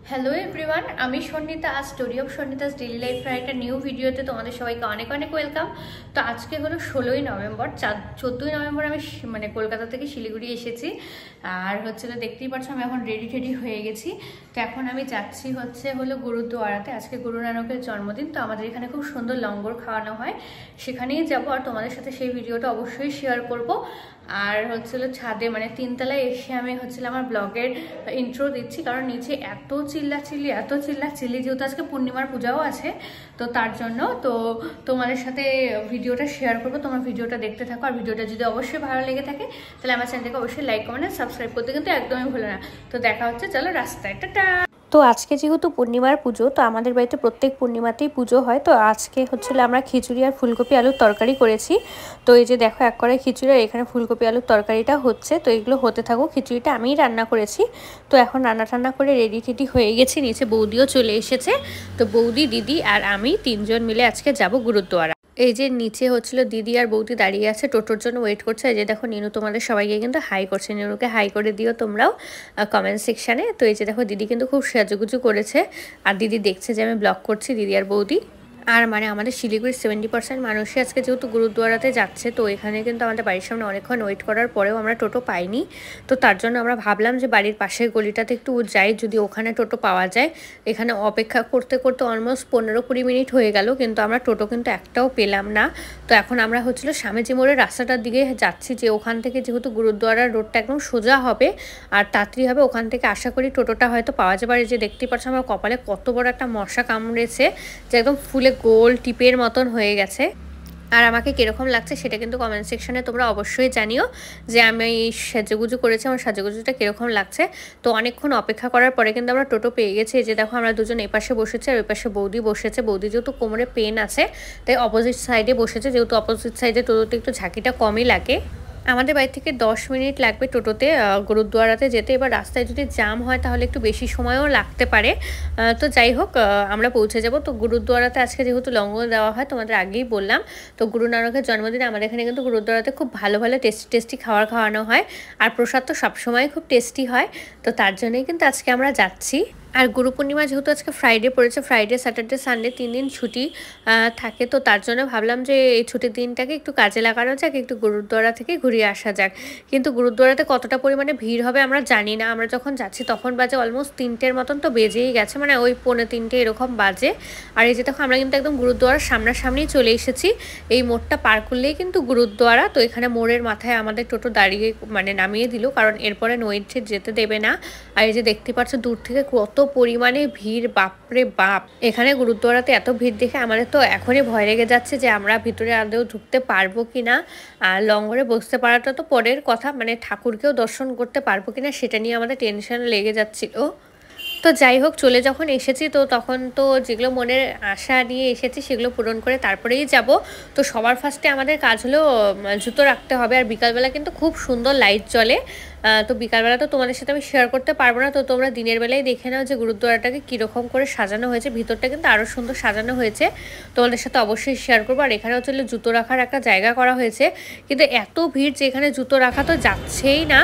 Hello everyone, আমি সন্নিতা। আজ story of Sannita's daily লাইফের একটা নিউ ভিডিওতে তোমাদের সবাইকে অনেক অনেক ওয়েলকাম। তো আজকে হলো 16ই নভেম্বর। 14ই নভেম্বর আমি কলকাতা থেকে শিলিগুড়ি এসেছি। আর দেখতেই পাচ্ছ আমি এখন রেডি হয়ে গেছি। তো এখন আমি যাচ্ছি হলো গুরুদুয়ারাতে। আজকে গুরু নানকের জন্মদিন, তো আমাদের এখানে খুব সুন্দর লঙ্গর খাওয়ানো হয়, সেখানেই যাবো। আর তোমাদের সাথে সেই ভিডিওটা অবশ্যই শেয়ার করব। আর ছাদে তিনতলায় এসে আমি আমার ব্লগের ইন্ট্রো দিচ্ছি, কারণ নিচে এত চিল্লাচিল্লি যেহেতু আজকে পূর্ণিমার পূজাও আছে, তো তার জন্য তো তোমাদের সাথে ভিডিওটা শেয়ার করবো। তোমার ভিডিওটা দেখতে থাকো। আর ভিডিওটা যদি অবশ্যই ভালো লেগে থাকে তাহলে আমার চ্যানেলটাকে অবশ্যই লাইক কমেন্ট সাবস্ক্রাইব করতে কিন্তু একদমই ভুলো না। তো দেখা হচ্ছে, চলো রাস্তায়, টাটা। তো আজকে যেহেতু পূর্ণিমার পুজো, তো আমাদের বাড়িতে প্রত্যেক পূর্ণিমাতেই পুজো হয়। তো আজকে আমরা খিচুড়ি আর ফুলকপি আলুর তরকারি করেছি। তো এই যে দেখো, এক কড়াই খিচুড়ি আর এখানে ফুলকপি আলুর তরকারিটা হচ্ছে। তো এগুলো হতে থাকুক। খিচুড়িটা আমিই রান্না করেছি। তো এখন রান্না করে রেডি হয়ে গেছি। নিচে বৌদিও চলে এসেছে। তো বৌদি, দিদি আর আমি তিনজন মিলে আজকে যাব গুরুদুয়ারা। এই যে নিচে দিদি আর বৌদি দাঁড়িয়ে আছে, টোটোর জন্য ওয়েট করছে। এই যে দেখো, নিনু তোমাদের সবাইকে কিন্তু হাই করছে। নিনুকে হাই করে দিও তোমরাও কমেন্ট সেকশানে। তো এই যে দেখো, দিদি কিন্তু খুব সাজুগুজু করেছে। আর দিদি দেখছে যে আমি ব্লগ করছি, দিদি আর বৌদি। আর আমাদের শিলিগুড়ির 70% মানুষই আজকে যেহেতু গুরুদুয়ারাতে যাচ্ছে, তো এখানে কিন্তু আমাদের বাড়ির সামনে অনেকক্ষণ ওয়েট করার পরেও আমরা টোটো পাইনি। তো তার জন্য আমরা ভাবলাম যে বাড়ির পাশের গলিটাতে একটু যাই, যদি ওখানে টোটো পাওয়া যায়। এখানে অপেক্ষা করতে অলমোস্ট 15-20 মিনিট হয়ে গেল, কিন্তু আমরা টোটো কিন্তু একটাও পেলাম না। তো এখন আমরা স্বামীজি মোড়ের রাস্তাটার দিকে যাচ্ছি, যে ওখান থেকে যেহেতু গুরুদুয়ারার রোডটা একদম সোজা হবে আর তাড়াতাড়ি হবে, ওখান থেকে আশা করি টোটোটা হয়তো পাওয়া যাবে। আর যে দেখতেই পাচ্ছ আমার কপালে কত বড় একটা মশা কামড়েছে, যে একদম ফুলে গোল টিপের মতন হয়ে গেছে। আর আমাকে কীরকম লাগছে সেটা কিন্তু কমেন্ট সেকশানে তোমরা অবশ্যই জানিও, যে আমি এই সাজুগুজু করেছি, আমার সাজুগুজুটা কীরকম লাগছে। তো অনেকক্ষণ অপেক্ষা করার পরে কিন্তু আমরা টোটো পেয়ে গেছি। এই যে দেখো, আমরা দুজন এই পাশে বসেছি আর ওই পাশে বৌদি বসেছে। বৌদি যেহেতু কোমরে পেন আছে, তাই অপোজিট সাইডে বসেছে। যেহেতু অপোজিট সাইডে টোটোতে একটু ঝাঁকিটা কমই লাগে। আমাদের বাড়ি থেকে 10 মিনিট লাগবে টোটোতে গুরুদুয়ারাতে যেতে। এবার রাস্তায় যদি জ্যাম হয় তাহলে একটু বেশি সময়ও লাগতে পারে। তো যাই হোক, আমরা পৌঁছে যাব। তো গুরুদুয়ারাতে আজকে যেহেতু লঙ্গর দেওয়া হয়, তোমাদের আগেই বললাম। তো গুরু নানকের জন্মদিনে আমাদের এখানে কিন্তু গুরুদুয়ারাতে খুব ভালো টেস্টি খাবার খাওয়ানো হয়। আর প্রসাদ তো সবসময় খুব টেস্টি হয়। তো তার জন্যই কিন্তু আজকে আমরা যাচ্ছি। আর গুরু পূর্ণিমা যেহেতু আজকে ফ্রাইডে পড়েছে, ফ্রাইডে, স্যাটারডে, সানডে 3 দিন ছুটি থাকে। তো তার জন্য ভাবলাম যে এই ছুটির দিনটাকে একটু কাজে লাগানো যাক, একটু গুরুদুয়ারা থেকে ঘুরিয়ে আসা যাক। কিন্তু গুরুদুয়ারাতে কতটা পরিমাণে ভিড় হবে আমরা জানি না। আমরা যখন যাচ্ছি তখন বাজে অলমোস্ট 3টের মতন, তো বেজেই গেছে, ওই 2:45 এরকম বাজে। আর এই যে দেখো, আমরা কিন্তু একদম গুরুদুয়ারার সামনাসামনি চলে এসেছি। এই মোড়টা পার করলেই কিন্তু গুরুদুয়ারা। তো এখানে মোড়ের মাথায় আমাদের টোটো দাঁড়িয়ে নামিয়ে দিল, কারণ এরপরে নইতে যেতে দেবে না। আর এই যে দেখতে পাচ্ছ দূর থেকে কত পরিমাণে ভিড়, বাপরে বাপ। এখানে গুরুদুয়ারাতে এত ভিড় দেখে আমাদের তো এখনই ভয় লেগে যাচ্ছে যে আমরা ভিতরে আদৌ ঢুকতে পারবো কিনা। আর লঙ্গরে বসতে পারাটা তো পরের কথা, ঠাকুরকেও দর্শন করতে পারবো কিনা সেটা নিয়ে আমাদের টেনশন লেগে যাচ্ছিল। তো যাই হোক, চলে যখন এসেছি, তো তখন তো যেগুলো মনের আশা নিয়ে এসেছি সেগুলো পূরণ করে তারপরেই যাব। তো সবার ফার্স্টে আমাদের কাজ হলো জুতো রাখতে হবে। আর বিকালবেলা কিন্তু খুব সুন্দর লাইট জ্বলে। তো বিকালবেলা তো তোমাদের সাথে আমি শেয়ার করতে পারবো না। তো তোমরা দিনের বেলায় দেখে নাও যে গুরুদুয়ারাটাকে কীরকম করে সাজানো হয়েছে। ভিতরটা কিন্তু আরও সুন্দর সাজানো হয়েছে, তোমাদের সাথে অবশ্যই শেয়ার করবো। আর এখানে জুতো রাখার একটা জায়গা করা হয়েছে, কিন্তু এত ভিড় যে এখানে জুতো রাখা তো যাচ্ছেই না।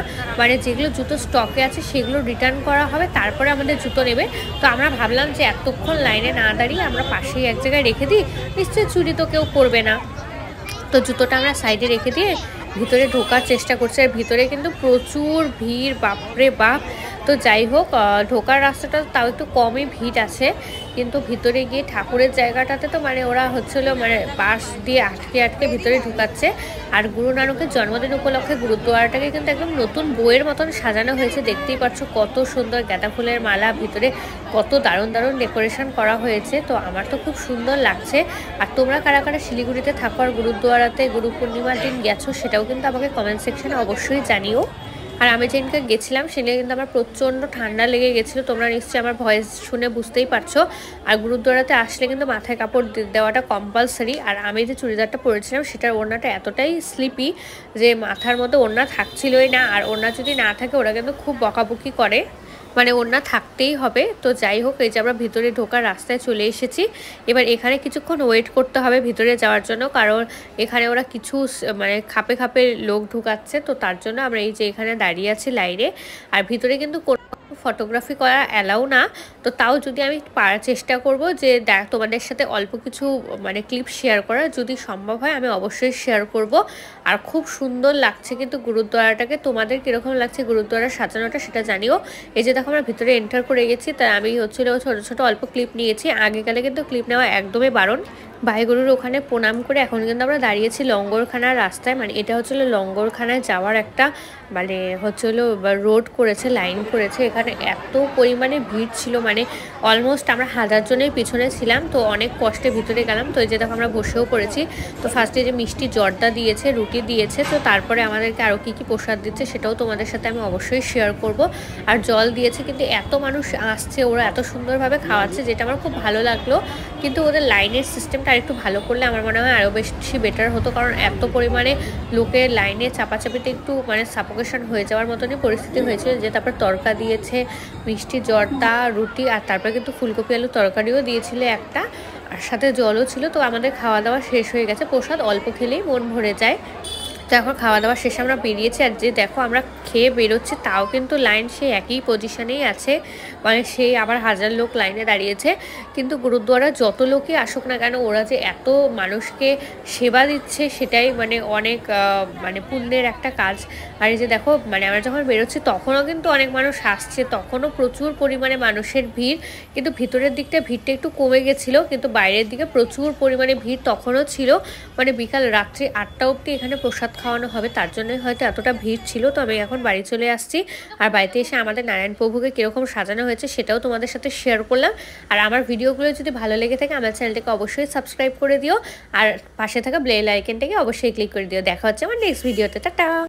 যেগুলো জুতো স্টকে আছে সেগুলো রিটার্ন করা হবে, তারপরে আমাদের জুতো নেবে। তো আমরা ভাবলাম যে এতক্ষণ লাইনে না দাঁড়িয়ে আমরা পাশেই এক জায়গায় রেখে দিই, নিশ্চয়ই চুরি তো কেউ করবে না। তো জুতোটা আমরা সাইডে রেখে দিয়ে ভিতরে ঢোকার চেষ্টা করছি। আর ভিতরে কিন্তু প্রচুর ভিড়, বাপরে বাপ। তো যাই হোক, ঢোকার রাস্তাটা তাও একটু কমই ভিড় আছে, কিন্তু ভিতরে গিয়ে ঠাকুরের জায়গাটাতে তো ওরা বাঁশ দিয়ে আটকে ভিতরে ঢুকাচ্ছে। আর গুরু নানকের জন্মদিন উপলক্ষে গুরুদুয়ারাটাকে কিন্তু একদম নতুন বইয়ের মতন সাজানো হয়েছে। দেখতেই পাচ্ছ কত সুন্দর গাঁদা ফুলের মালা, ভিতরে কত দারুণ ডেকোরেশন করা হয়েছে। তো আমার তো খুব সুন্দর লাগছে। আর তোমরা কারা কারা শিলিগুড়িতে থাকো আর গুরুদুয়ারাতে গুরু পূর্ণিমার দিন গেছো সেটাও কিন্তু আমাকে কমেন্ট সেকশনে অবশ্যই জানিও। আর আমি যেদিনকে গেছিলাম সেদিন কিন্তু আমার প্রচণ্ড ঠান্ডা লেগে গেছিলো, তোমরা নিশ্চয়ই আমার ভয়েস শুনে বুঝতেই পারছো। আর গুরুদুয়ারাতে আসলে কিন্তু মাথায় কাপড় দেওয়াটা কম্পালসারি। আর আমি যে চুড়িদারটা পরেছিলাম সেটার ওড়নাটা এতটাই স্লিপি যে মাথার মধ্যে ওড়না থাকছিলই না। আর ওড়না যদি না থাকে ওরা কিন্তু খুব বকাবকি করে, ওড়না থাকতেই হবে। তো যাই হোক, এই যে আমরা ভিতরে ঢোকার রাস্তায় চলে এসেছি। এবার এখানে কিছুক্ষণ ওয়েট করতে হবে ভিতরে যাওয়ার জন্য, কারণ এখানে ওরা কিছু খাপে লোক ঢুকাচ্ছে। তো তার জন্য আমরা এই যে এখানে দাঁড়িয়ে আছি লাইনে। আর ভিতরে কিন্তু ফটোগ্রাফি করা অ্যালাউ না, তো তাও যদি আমি চেষ্টা করব যে তোমাদের সাথে অল্প কিছু মানে ক্লিপ শেয়ার করা, যদি সম্ভব হয় আমি অবশ্যই শেয়ার করব। আর খুব সুন্দর লাগছে কিন্তু গুরুদ্বারাটাকে। তোমাদের কীরকম লাগছে গুরুদ্বারা সাজানোটা সেটা জানিও। এই যে দেখো আমরা ভিতরে এন্টার করে গেছি, তাই আমি ছোটো ছোটো অল্প ক্লিপ নিয়েছি। আগেকালে কিন্তু ক্লিপ নেওয়া একদমই বারণ। ভাইগুরুর ওখানে প্রণাম করে এখন কিন্তু আমরা দাঁড়িয়েছি লঙ্গরখানার রাস্তায়। মানে এটা হচ্ছিলো লঙ্গরখানায় যাওয়ার একটা মানে হচ্ছিলো রোড করেছে, লাইন করেছে। এখানে এত পরিমাণে ভিড় ছিল, মানে অলমোস্ট আমরা 1000 জনের পিছনে ছিলাম। তো অনেক কষ্টে ভিতরে গেলাম। তো এই যে দেখো আমরা বসেও পড়েছি। তো ফার্স্টে যে মিষ্টি জর্দা দিয়েছে, রুটি দিয়েছে, তো তারপরে আমাদেরকে আরও কী প্রসাদ দিচ্ছে সেটাও তোমাদের সাথে আমি অবশ্যই শেয়ার করব। আর জল দিয়েছে, কিন্তু এত মানুষ আসছে, ওরা এত সুন্দরভাবে খাওয়াচ্ছে যেটা আমার খুব ভালো লাগলো। কিন্তু ওদের লাইনের সিস্টেমটা আর একটু ভালো করলে আমার মনে হয় আরও বেশি বেটার হতো, কারণ এত পরিমাণে লোকের লাইনে চাপাচাপিতে একটু মানে সাফোকেশন হয়ে যাওয়ার মতনই পরিস্থিতি হয়েছিল। যে তারপর তরকা দিয়েছে, মিষ্টি জর্দা, রুটি, আর তারপরে কিন্তু ফুলকপি আলু তরকারিও দিয়েছিল একটা, আর সাথে জলও ছিল। তো আমাদের খাওয়া দাওয়া শেষ হয়ে গেছে। প্রসাদ অল্প খেলেই মন ভরে যায়। তো এখন খাওয়া দাওয়া শেষে আমরা বেরিয়েছি। আর যে দেখো আমরা খেয়ে বেরোচ্ছি, তাও কিন্তু লাইন সেই একই পজিশনেই আছে, মানে সেই আবার 1000 লোক লাইনে দাঁড়িয়েছে। কিন্তু গুরুদ্বারা যত লোকই আসুক না কেন, ওরা যে এত মানুষকে সেবা দিচ্ছে সেটাই মানে অনেক মানে পুণ্যের একটা কাজ। আর এই যে দেখো মানে আমরা যখন বেরোচ্ছি তখনও কিন্তু অনেক মানুষ আসছে, তখনও প্রচুর পরিমাণে মানুষের ভিড়। কিন্তু ভিতরের দিকটা ভিড়টা একটু কমে গেছিলো, কিন্তু বাইরের দিকে প্রচুর পরিমাণে ভিড় তখনও ছিল। মানে বিকাল রাত্রি 8টা অবধি এখানে প্রসাদ খাওয়ানো হবে, তার জন্যই হয়তো এতটা ভিড় ছিল। তো আমি এখন বাড়ি চলে আসছি। আর বাড়িতে এসে আমাদের নারায়ণ প্রভুকে কীরকম সাজানো হয়েছে সেটাও তোমাদের সাথে শেয়ার করলাম। আর আমার ভিডিওগুলো যদি ভালো লেগে থাকে আমার চ্যানেলটাকে অবশ্যই সাবস্ক্রাইব করে দিও, আর পাশে থাকা বেল আইকনটাকে অবশ্যই ক্লিক করে দিও। দেখা হচ্ছে আমার নেক্সট ভিডিওতে। টাটা।